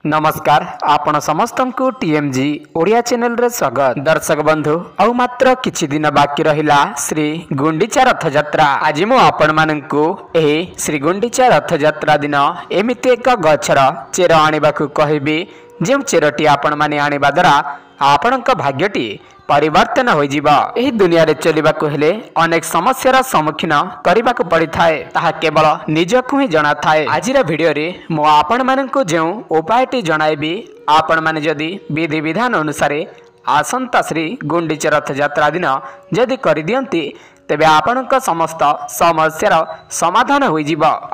नमस्कार आपण समस्त को टीएमजी ओडिया चैनल रे स्वागत। दर्शक बंधु आउ मात्र किछि दिन बाकी रहिला श्री गुंडीचा रथ यात्रा। आज मु आपण माननकु एही श्री गुंडीचा रथ यात्रा दिन एमिति एक गछर चेर आनिबाकु कहिबी जे चेरटी आपण माने आनिबा द्वारा आपणक भाग्यटी परिवर्तन हो यही दुनिया रे चलिबाकु हेले अनेक समस्यार सम्मुखीन करबाकु पड़ी थाए ताहा केवल निजकु ही जना थाए। आजिरा वीडियो रे मो आपण माननकु जे उपायटी जणाइबी आपण माने जदि विधि विधान अनुसार आसंता श्री गुंडीचा रथ यात्रा दिन जदि करि दियंती तेबे आपणक समस्त समस्यार समाधान हो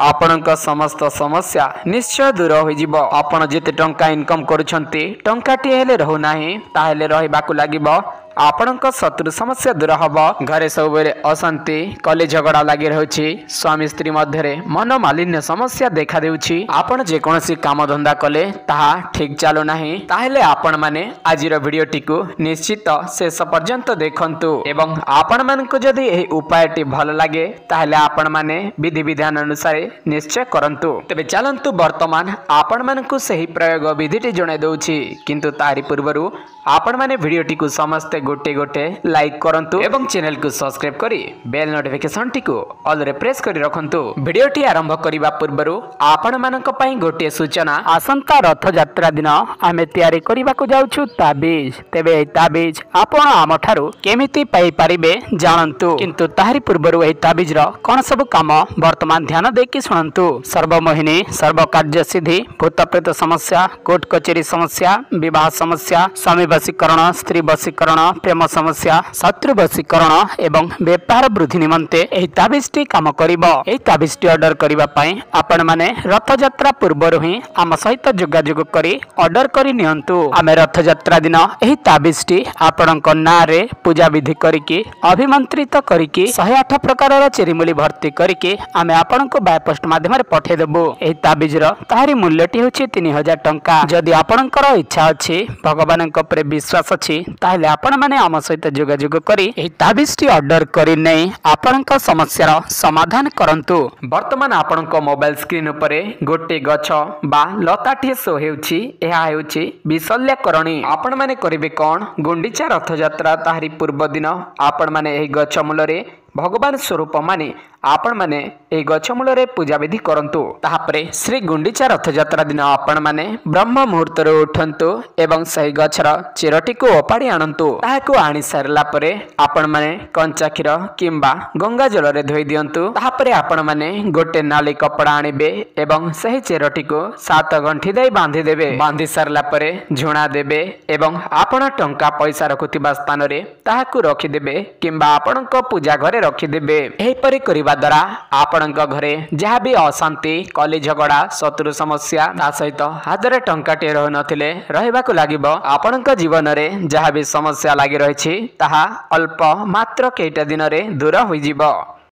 आपणक समस्त समस्या निश्चय दूर हो। आपण जेते टंका इनकम करूछंती टंकाटी हेले रहू नाही ताहेले रहिबाकु लागिबो आपणक शत्रु समस्या दूर हब। घरे सब बेले अशांति कले झगड़ा लगी रही स्वामी स्त्री मध्य मनोमालिन्य समस्या देखा देउछि। आपण जे कोनोसी काम धंदा कले ताहा ठीक चालू नाही ताहेले आपण माने आजिर वीडियोटी को निश्चित शेष पर्यंत देखंतु एवं आपण मानकु जदि एही उपायटी भल लागे ताहेले आपण माने विधि विधान अनुसार निश्चय करंतु। तबे चलंतु वर्तमान आपण मानकु सही प्रयोग विधिटी जणाइ दउछि किंतु तारि पूर्वरु आपण माने वीडियोटी को समस्त गोटे गोटे लाइक करंतु एवं चैनल को सब्सक्राइब करी बेल नोटिफिकेशन टी को ऑल रे प्रेस करी रखंतु। वीडियोटी आरंभ करिबा पूर्वरु आपण मानक पई गोटे सूचना आसंता रथ यात्रा दिन आमे तयारी करिबा को जाउछु ताबीज। तेबे ताबीज आपण आम ठारू केमिति पाई परिबे जानंतु किंतु ताहारी पूर्वरु एही ताबीज रो कोन सब काम वर्तमान ध्यान देकी सुनंतु। सर्वमोहिनी सर्व कार्य सिद्धि भूत प्रेत समस्या कोर्ट कचेरी समस्या विवाह समस्या स्वामी वशीकरण स्त्री वशीकरण प्रेम समस्या शत्रु वशीकरण एवं व्यापार वृद्धि निमंते एही ताबीजटी काम करिबो। एही ताबीजटी ऑर्डर करिबा पई आपण माने रथ यात्रा पूर्वरु ही आम सहित जोगाजोग करी ऑर्डर करी नियंतु। आमे रथ यात्रा दिन एही ताबीजटी आपणक ना रे पूजा विधि करिकि अभिमंत्रित करिकि 108 प्रकारर चेरीमूली भर्ती करिकि आमे आपणक बाय पोस्ट माध्यम रे पठे देबो। एही ताबीज रो ताहारी मूल्यटी होछि 3000 टंका। जदि आपणकर इच्छा अछि भगवानक उपरे विश्वास अछि ताहेले आपण माने आम सहित जोगाजोग करी एही ताबीजटी ऑर्डर करी नै आपणक समस्यार समाधान करंतु। वर्तमान आपणक मोबाइल स्क्रीन उपरे गोटे गछ बा लताटी शो हेउछि एहा हेउछि विशल्यकरणी। आपण माने करिवे कोन गुंडीचा रथ यात्रा ताहारी पूर्व दिन आपण माने एही गछ मूलरे भगवान स्वरूप माने आपण माने ए गछ मूलरे पूजा विधि करंतु। ताहापरे श्री गुंडीचा रथ यात्रा दिन आपण माने ब्रह्म मुहूर्त रे उठंतु एवं सही गछर चेरटी को ओपाड़ी आनंतु। ताहाको आनी सारला परे आपण माने कंचा क्षीर किंबा गंगा जल रे धोई दियंतु। ताहापरे आपण माने गोटे नाली कपड़ा आनिबे एवं सही चेरटी को 7 गंठी दे बांधी देबे। बांधी सारला परे झुणा देबे एवं आपण टंका पैसा रखुतिबा स्थान रे ताहाको रखि देबे किंबा आपणक पूजा घरे रखि देबे। एही परि करिबा द्वारा आपणक घरे जहाँ भी अशांति कली झगड़ा शत्रु समस्या ता सहित हाथ रे टंकाटे रह नथिले रहबाकु लागिबो। आपणक जीवन रे जहाँ भी समस्या लागि रहिछि ताहा अल्प मात्र केइटा दिन रे दूर होई जिवो।